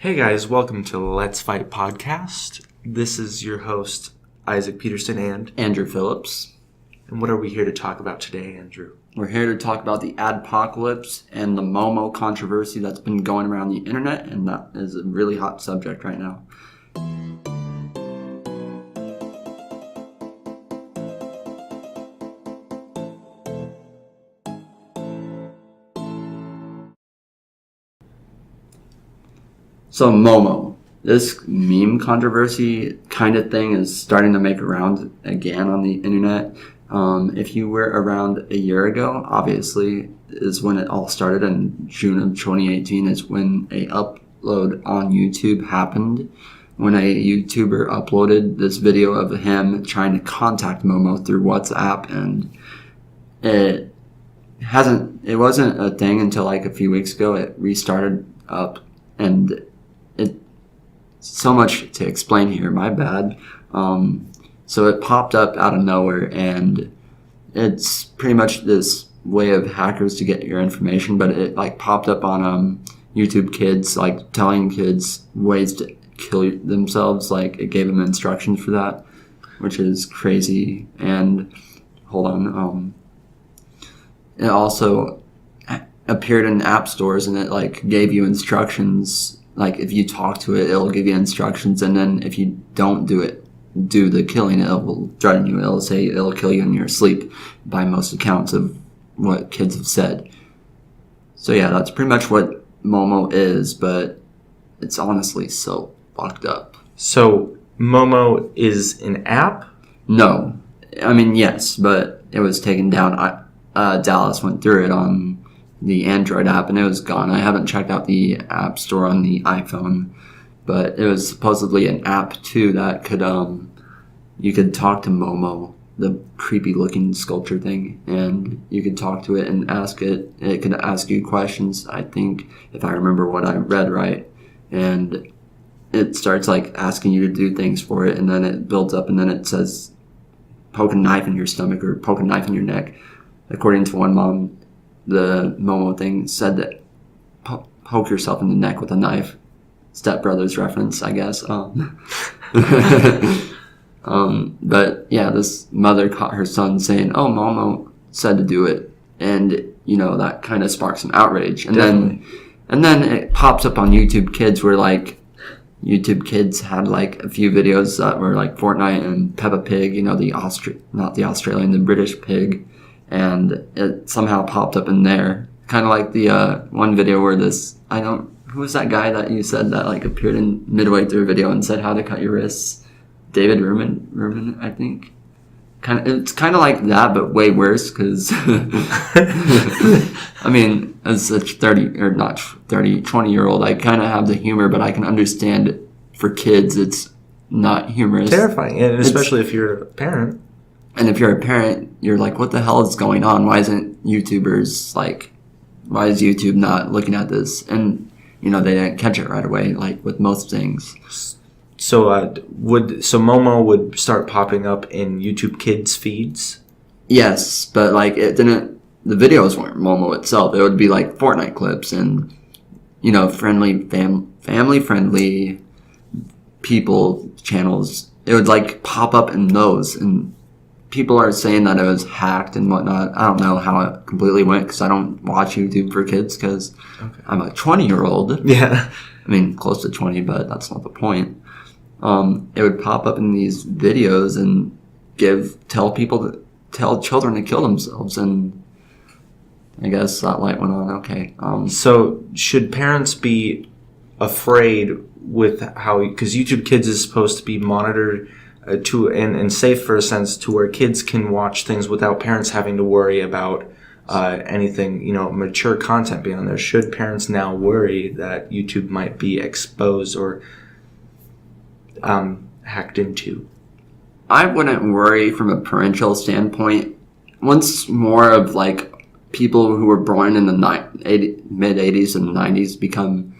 Hey guys, welcome to Let's Fight Podcast. This is your host, Isaac Peterson and Andrew Phillips. And what are we here to talk about today, Andrew? We're here to talk about the adpocalypse and the Momo controversy that's been going around the internet, and that is a really hot subject right now. So Momo, this meme controversy kind of thing is starting to make around again on the internet. If you were around a year ago, obviously is when it all started in June of 2018 is when a upload on YouTube happened. When a YouTuber uploaded this video of him trying to contact Momo through WhatsApp, and it wasn't a thing until like a few weeks ago. It restarted up, and so much to explain here, my bad. So it popped up out of nowhere, and it's pretty much this way of hackers to get your information, but it like popped up on YouTube Kids, like telling kids ways to kill themselves. Like it gave them instructions for that, which is crazy. And hold on, it also appeared in app stores, and it like gave you instructions. Like, if you talk to it, it'll give you instructions, and then if you don't do the killing, it will threaten you. It'll say it'll kill you in your sleep, by most accounts of what kids have said. So yeah, that's pretty much what Momo is, but it's honestly so fucked up. So, Momo is an app? No. I mean, yes, but it was taken down. Dallas went through it on the Android app, and it was gone. I haven't checked out the app store on the iPhone, but it was supposedly an app too that could you could talk to Momo, the creepy looking sculpture thing, and you could talk to it and ask it. It could ask you questions, I think, if I remember what I read right, and it starts like asking you to do things for it, and then it builds up, and then it says poke a knife in your stomach or poke a knife in your neck. According to one mom, the Momo thing said that poke yourself in the neck with a knife. Step Brothers reference, I guess. But yeah, this mother caught her son saying, "Oh, Momo said to do it," and that kind of sparked some outrage. And then it pops up on YouTube Kids, where like YouTube Kids had like a few videos that were like Fortnite and Peppa Pig, the British pig. And it somehow popped up in there. Kind of like the one video where who was that guy that you said that like appeared in midway through a video and said how to cut your wrists? David Rubin, I think. It's kind of like that, but way worse, because I mean, as a 20-year-old, I kind of have the humor, but I can understand it. For kids, it's not humorous. Terrifying, and especially if you're a parent. And if you're a parent, you're like, what the hell is going on? Why is YouTube not looking at this? And, they didn't catch it right away, like with most things. So Momo would start popping up in YouTube Kids feeds? Yes, but like the videos weren't Momo itself. It would be like Fortnite clips and, family-friendly people channels. It would like pop up in those, and people are saying that it was hacked and whatnot. I don't know how it completely went, because I don't watch YouTube for kids, because I'm a 20-year-old. Yeah. I mean, close to 20, but that's not the point. It would pop up in these videos and tell children to kill themselves, and I guess that light went on. Okay. So should parents be afraid with because YouTube Kids is supposed to be monitored and safe for a sense, to where kids can watch things without parents having to worry about anything, mature content being on there. Should parents now worry that YouTube might be exposed or hacked into? I wouldn't worry from a parental standpoint. Once more of like people who were born in the mid-80s and 90s become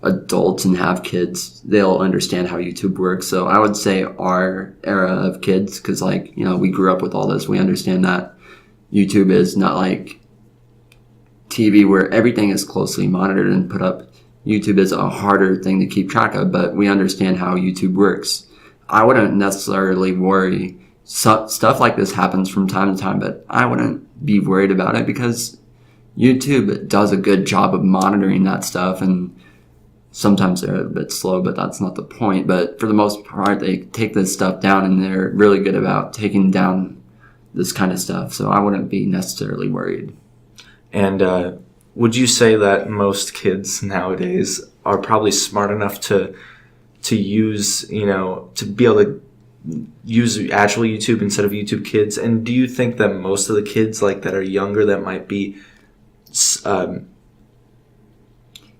adults and have kids, they'll understand how YouTube works. So I would say our era of kids, because we grew up with all this, we understand that YouTube is not like TV where everything is closely monitored and put up YouTube is a harder thing to keep track of, but we understand how YouTube works. I wouldn't necessarily worry. Stuff like this happens from time to time, but I wouldn't be worried about it because YouTube does a good job of monitoring that stuff, and sometimes they're a bit slow, but that's not the point. But for the most part, they take this stuff down, and they're really good about taking down this kind of stuff. So I wouldn't be necessarily worried. And would you say that most kids nowadays are probably smart enough to use, to be able to use actual YouTube instead of YouTube Kids? And do you think that most of the kids that are younger that might be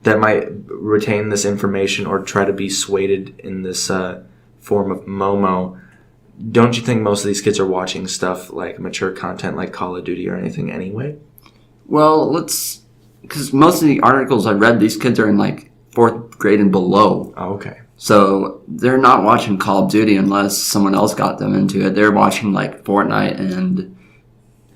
that might retain this information or try to be swayed in this form of Momo, don't you think most of these kids are watching stuff like mature content like Call of Duty or anything anyway? Well, because most of the articles I read, these kids are in 4th grade and below. Oh, okay. So they're not watching Call of Duty unless someone else got them into it. They're watching Fortnite and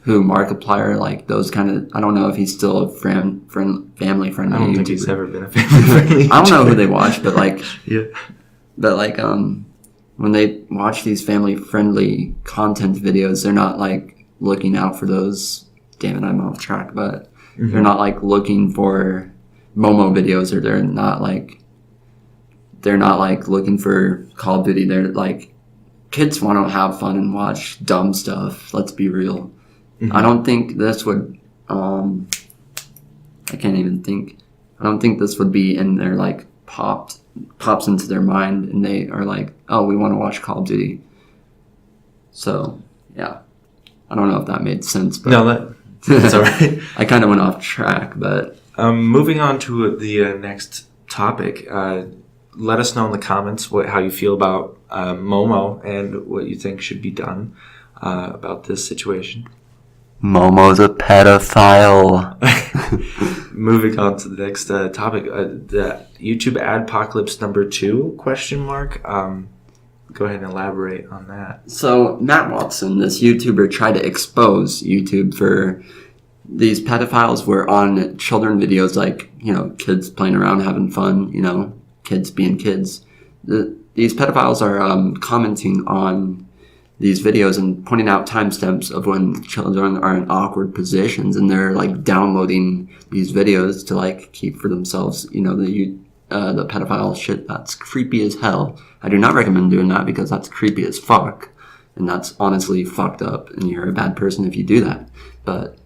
Markiplier, those kind of. I don't know if he's still a family friendly. I don't think he's ever been a family friendly. I don't know who they watch, but yeah. But when they watch these family friendly content videos, they're not looking out for those. Damn it, I'm off track, but they're not looking for Momo videos, or they're not looking for Call of Duty. They're kids want to have fun and watch dumb stuff. Let's be real. I don't think this would I can't even think. I don't think this would be in their pops into their mind, and they are oh, we want to watch Call of Duty. So yeah, I don't know if that made sense, but no, that's all right. I kind of went off track, but moving on to the next topic. Let us know in the comments how you feel about Momo and what you think should be done about this situation. Momo's a pedophile. Moving on to the next topic, the YouTube adpocalypse number 2 ? Go ahead and elaborate on that. So Matt Watson, this YouTuber, tried to expose YouTube for these pedophiles were on children videos, kids playing around having fun, kids being kids. These pedophiles are commenting on these videos and pointing out timestamps of when children are in awkward positions, and they're downloading these videos to keep for themselves. The pedophile shit, that's creepy as hell. I do not recommend doing that because that's creepy as fuck, and that's honestly fucked up, and you're a bad person if you do that. But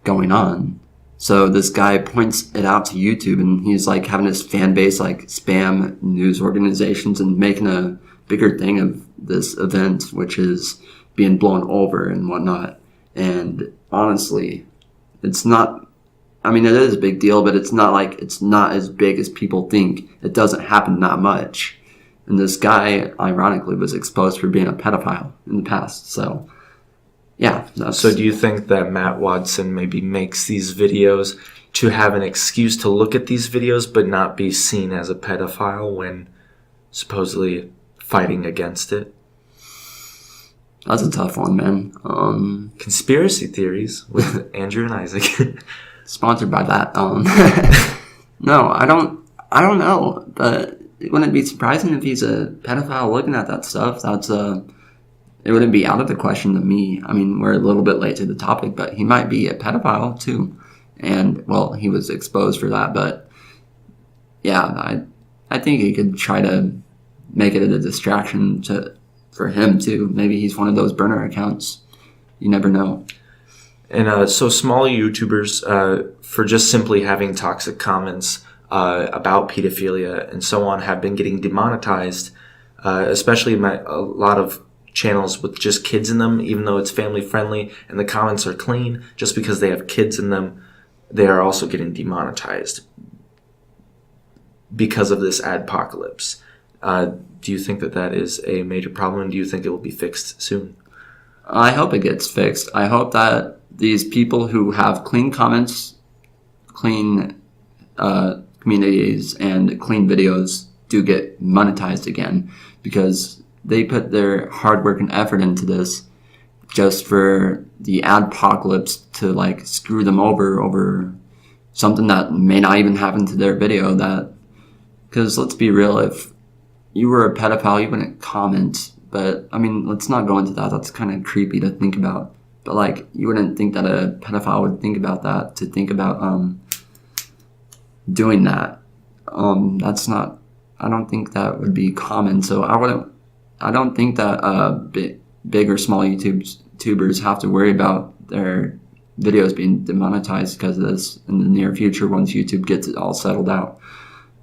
going on. So this guy points it out to YouTube, and he's having his fan base spam news organizations and making a bigger thing of this event, which is being blown over and whatnot. And honestly, it's not, it is a big deal, but it's not it's not as big as people think. It doesn't happen that much. And this guy, ironically, was exposed for being a pedophile in the past. So yeah. So do you think that Matt Watson maybe makes these videos to have an excuse to look at these videos but not be seen as a pedophile when supposedly fighting against it? That's a tough one, man. Conspiracy theories with Andrew and Isaac. Sponsored by that. No, I don't know, but it wouldn't be surprising if he's a pedophile looking at that stuff. It wouldn't be out of the question to me. We're a little bit late to the topic, but he might be a pedophile too. And, well, he was exposed for that, but yeah, I think he could try to make it a distraction for him too. Maybe he's one of those burner accounts. You never know. And so small YouTubers, for just simply having toxic comments about pedophilia and so on, have been getting demonetized, especially a lot of channels with just kids in them, even though it's family friendly and the comments are clean. Just because they have kids in them, they are also getting demonetized because of this adpocalypse. Do you think that is a major problem, and do you think it will be fixed soon? I hope it gets fixed. I hope that these people who have clean comments, clean communities, and clean videos do get monetized again, because they put their hard work and effort into this just for the adpocalypse to screw them over something that may not even happen to their video. Because let's be real, if you were a pedophile, you wouldn't comment. But I mean, let's not go into that. That's kind of creepy to think about. But like, you wouldn't think that a pedophile would think about that, to think about doing that. That's not. I don't think that would be common. So I don't think that big or small YouTubers have to worry about their videos being demonetized because of this in the near future once YouTube gets it all settled out.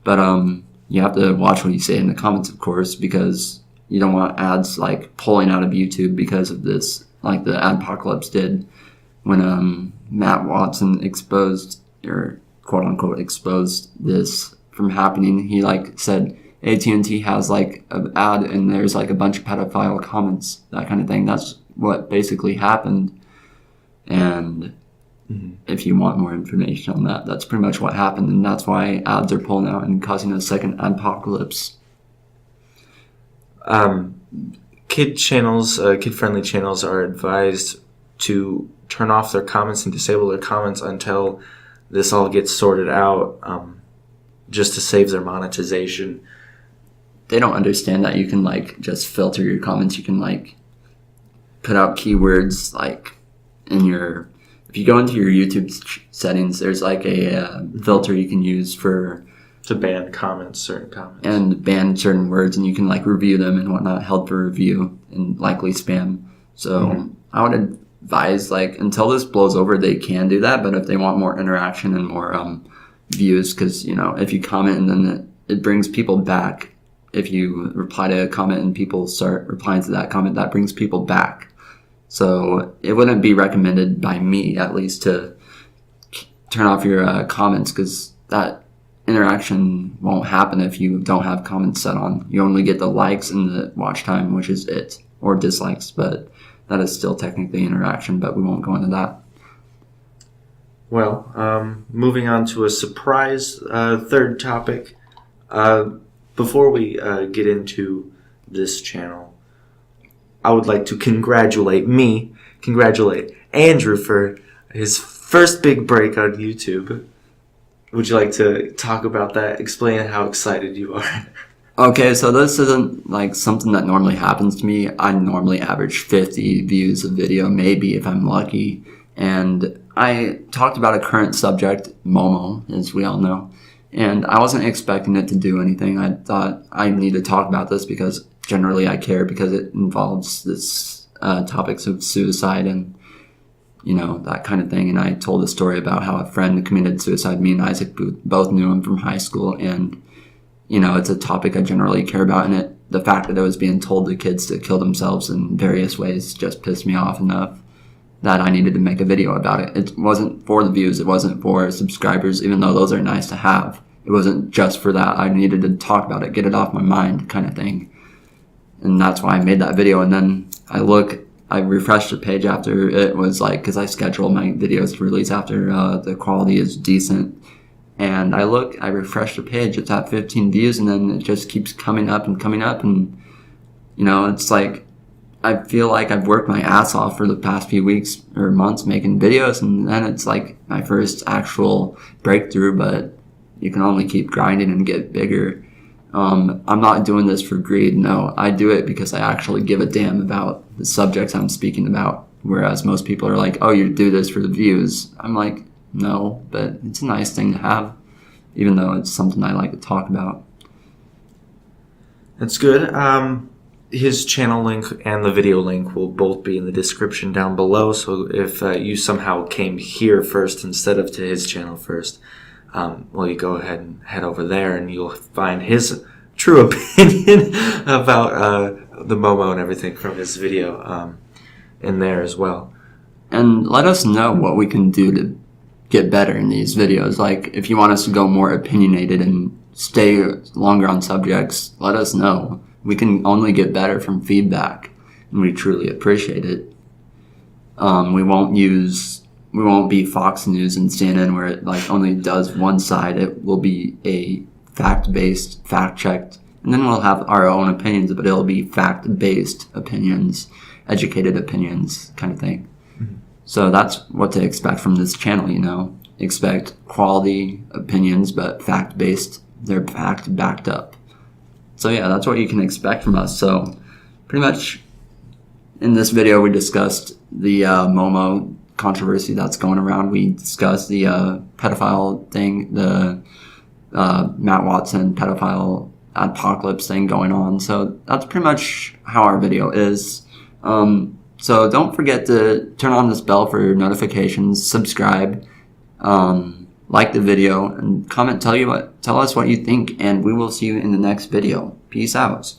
But you have to watch what you say in the comments, of course, because you don't want ads like pulling out of YouTube because of this, like the adpocalypse did when Matt Watson exposed, or quote unquote exposed, this from happening. He like said AT&T has like an ad and there's like a bunch of pedophile comments, that kind of thing. That's what basically happened. And if you want more information on that, that's pretty much what happened, and that's why ads are pulling out and causing a second adpocalypse. Kid-friendly channels are advised to turn off their comments and disable their comments until this all gets sorted out, just to save their monetization. They don't understand that you can like just filter your comments. You can like put out keywords like in your, if you go into your YouTube settings, there's like a filter you can use to ban certain comments. And ban certain words, and you can like review them and whatnot, held for review and likely spam. So I would advise, like, until this blows over, they can do that. But if they want more interaction and more views, because, you know, if you comment and then it brings people back. If you reply to a comment and people start replying to that comment, that brings people back. So it wouldn't be recommended by me, at least, to turn off your comments, because that interaction won't happen if you don't have comments set on. You only get the likes and the watch time, which is it, or dislikes, but that is still technically interaction, but we won't go into that. Well, moving on to a surprise third topic. Before we get into this channel, I would like to congratulate Andrew for his first big break on YouTube. Would you like to talk about that? Explain how excited you are. Okay, so this isn't like something that normally happens to me. I normally average 50 views a video, maybe if I'm lucky. And I talked about a current subject, Momo, as we all know. And I wasn't expecting it to do anything. I thought I need to talk about this because generally I care, because it involves this topics of suicide and, you know, that kind of thing. And I told a story about how a friend committed suicide. Me and Isaac both knew him from high school. And, you know, it's a topic I generally care about. And the fact that it was being told to kids to kill themselves in various ways just pissed me off enough that I needed to make a video about it. It wasn't for the views. It wasn't for subscribers, even though those are nice to have. It wasn't just for that. I needed to talk about it, get it off my mind, kind of thing. And that's why I made that video. And then I refreshed the page after it was like, because I schedule my videos to release after the quality is decent. And I refreshed the page, it's at 15 views, and then it just keeps coming up. And, you know, it's like, I feel like I've worked my ass off for the past few weeks or months making videos, and then it's like my first actual breakthrough, but you can only keep grinding and get bigger. I'm not doing this for greed. No, I do it because I actually give a damn about the subjects I'm speaking about. Whereas most people are like, oh, you do this for the views. I'm like, no, but it's a nice thing to have, even though it's something I like to talk about. That's good. His channel link and the video link will both be in the description down below. So if you somehow came here first instead of to his channel first, well, you go ahead and head over there and you'll find his true opinion about the Momo and everything from his video in there as well. And let us know what we can do to get better in these videos. Like, if you want us to go more opinionated and stay longer on subjects, let us know. We can only get better from feedback, and we truly appreciate it. We won't be Fox News and CNN where it like only does one side. It will be a fact-based, fact-checked, and then we'll have our own opinions, but it'll be fact-based opinions, educated opinions, kind of thing. Mm-hmm. So that's what to expect from this channel, you know. expect quality opinions, but fact-based. They're fact-backed up. So yeah, that's what you can expect from us. So pretty much in this video, we discussed the Momo controversy that's going around. We discussed the pedophile thing, the Matt Watson pedophile adpocalypse thing going on. So that's pretty much how our video is. So don't forget to turn on this bell for notifications, subscribe, like the video, and comment. Tell us what you think, and we will see you in the next video. Peace out.